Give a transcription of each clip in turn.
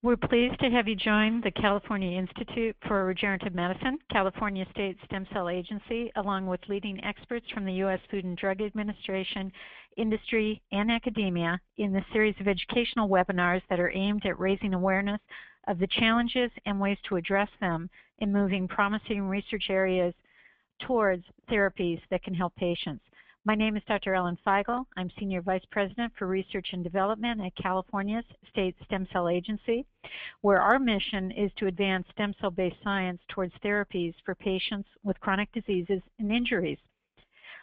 We're pleased to have you join the California Institute for Regenerative Medicine, California State Stem Cell Agency, along with leading experts from the U.S. Food and Drug Administration, industry, and academia in the series of educational webinars that are aimed at raising awareness of the challenges and ways to address them in moving promising research areas towards therapies that can help patients. My name is Dr. Ellen Feigal. I'm Senior Vice President for Research and Development at California's State Stem Cell Agency, where our mission is to advance stem cell-based science towards therapies for patients with chronic diseases and injuries.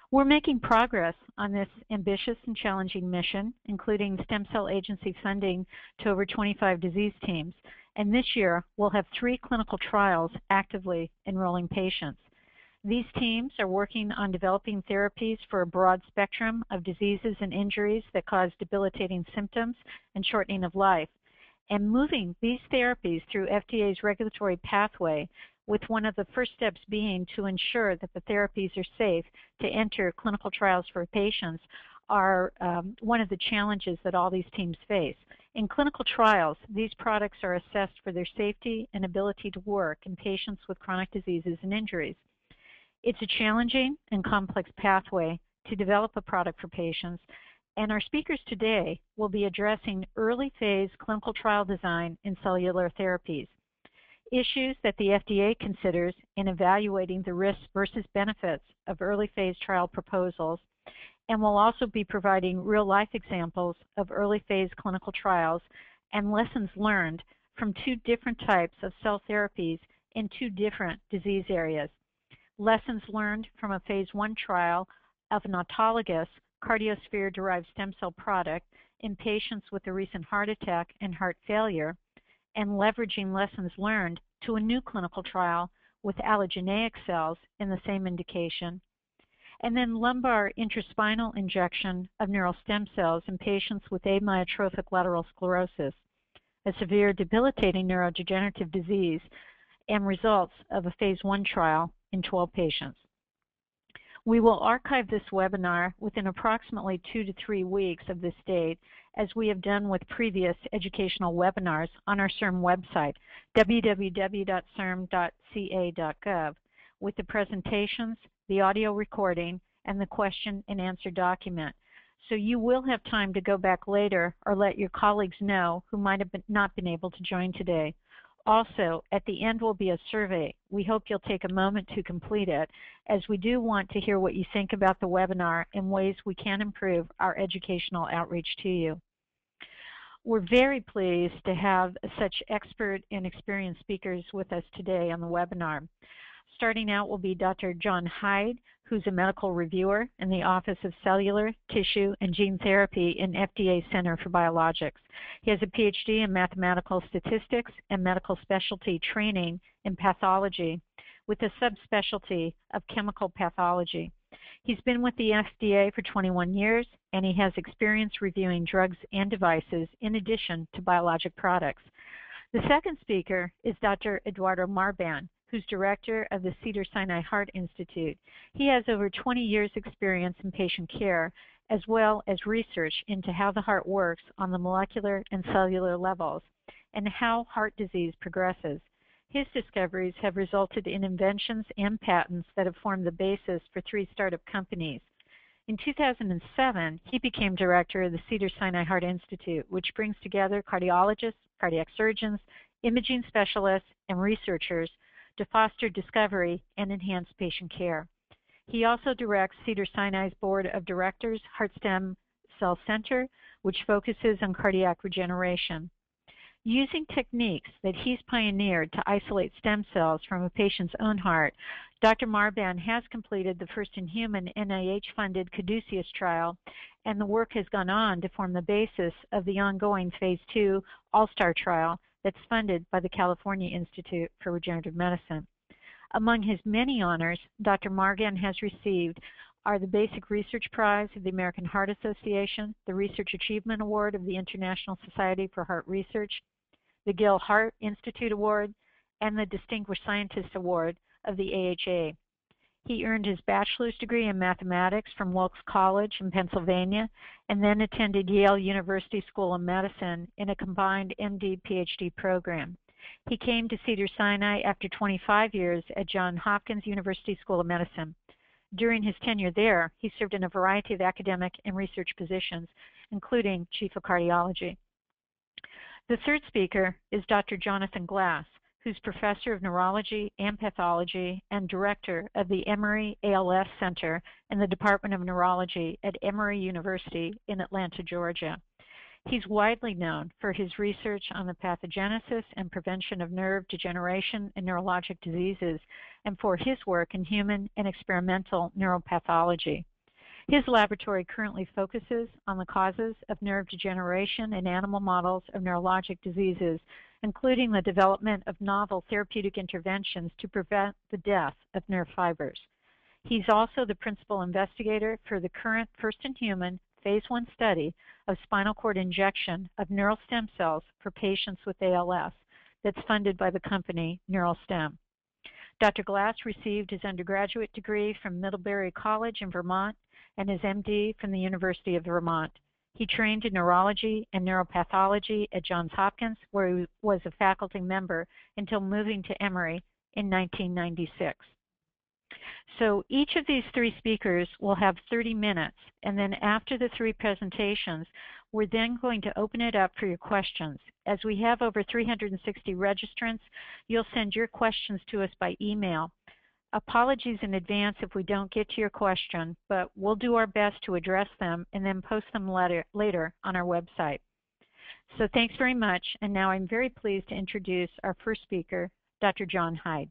We're making progress on this ambitious and challenging mission, including stem cell agency funding to over 25 disease teams, and this year we'll have 3 clinical trials actively enrolling patients. These teams are working on developing therapies for a broad spectrum of diseases and injuries that cause debilitating symptoms and shortening of life, and moving these therapies through FDA's regulatory pathway, with one of the first steps being to ensure that the therapies are safe to enter clinical trials for patients are one of the challenges that all these teams face. In clinical trials, these products are assessed for their safety and ability to work in patients with chronic diseases and injuries. It's a challenging and complex pathway to develop a product for patients, and our speakers today will be addressing early phase clinical trial design in cellular therapies, issues that the FDA considers in evaluating the risks versus benefits of early phase trial proposals, and will also be providing real-life examples of early phase clinical trials and lessons learned from 2 different types of cell therapies in 2 different disease areas. Lessons learned from a phase 1 trial of an autologous cardiosphere-derived stem cell product in patients with a recent heart attack and heart failure, and leveraging lessons learned to a new clinical trial with allogeneic cells in the same indication, and then lumbar intraspinal injection of neural stem cells in patients with amyotrophic lateral sclerosis, a severe debilitating neurodegenerative disease, and results of a phase 1 trial in 12 patients. We will archive this webinar within approximately 2 to 3 weeks of this date, as we have done with previous educational webinars on our CIRM website, www.cirm.ca.gov, with the presentations, the audio recording, and the question and answer document. So you will have time to go back later or let your colleagues know who might have not been able to join today. Also, at the end will be a survey. We hope you'll take a moment to complete it, as we do want to hear what you think about the webinar and ways we can improve our educational outreach to you. We're very pleased to have such expert and experienced speakers with us today on the webinar. Starting out will be Dr. John Hyde, who's a medical reviewer in the Office of Cellular, Tissue, and Gene Therapy in FDA Center for Biologics. He has a PhD in mathematical statistics and medical specialty training in pathology, with a subspecialty of chemical pathology. He's been with the FDA for 21 years, and he has experience reviewing drugs and devices in addition to biologic products. The second speaker is Dr. Eduardo Marban, who's director of the Cedars-Sinai Heart Institute. He has over 20 years' experience in patient care, as well as research into how the heart works on the molecular and cellular levels, and how heart disease progresses. His discoveries have resulted in inventions and patents that have formed the basis for 3 startup companies. In 2007, he became director of the Cedars-Sinai Heart Institute, which brings together cardiologists, cardiac surgeons, imaging specialists, and researchers to foster discovery and enhance patient care. He also directs Cedars-Sinai's Board of Directors Heart Stem Cell Center, which focuses on cardiac regeneration. Using techniques that he's pioneered to isolate stem cells from a patient's own heart, Dr. Marban has completed the first in-human NIH-funded Caduceus trial, and the work has gone on to form the basis of the ongoing Phase 2 All-Star trial that's funded by the California Institute for Regenerative Medicine. Among his many honors Dr. Marban has received are the Basic Research Prize of the American Heart Association, the Research Achievement Award of the International Society for Heart Research, the Gill Heart Institute Award, and the Distinguished Scientist Award of the AHA. He earned his bachelor's degree in mathematics from Wilkes College in Pennsylvania and then attended Yale University School of Medicine in a combined MD-PhD program. He came to Cedars-Sinai after 25 years at Johns Hopkins University School of Medicine. During his tenure there, he served in a variety of academic and research positions, including Chief of Cardiology. The third speaker is Dr. Jonathan Glass, who's Professor of Neurology and Pathology and Director of the Emory ALS Center in the Department of Neurology at Emory University in Atlanta, Georgia. He's widely known for his research on the pathogenesis and prevention of nerve degeneration and neurologic diseases, and for his work in human and experimental neuropathology. His laboratory currently focuses on the causes of nerve degeneration in animal models of neurologic diseases, including the development of novel therapeutic interventions to prevent the death of nerve fibers. He's also the principal investigator for the current first-in-human phase 1 study of spinal cord injection of neural stem cells for patients with ALS that's funded by the company NeuralStem. Dr. Glass received his undergraduate degree from Middlebury College in Vermont and his MD from the University of Vermont. He trained in neurology and neuropathology at Johns Hopkins, where he was a faculty member until moving to Emory in 1996. So each of these three speakers will have 30 minutes, and then after the three presentations, we're then going to open it up for your questions. As we have over 360 registrants, you'll send your questions to us by email. Apologies in advance if we don't get to your question, but we'll do our best to address them and then post them later on our website. So thanks very much, and now I'm very pleased to introduce our first speaker, Dr. John Hyde.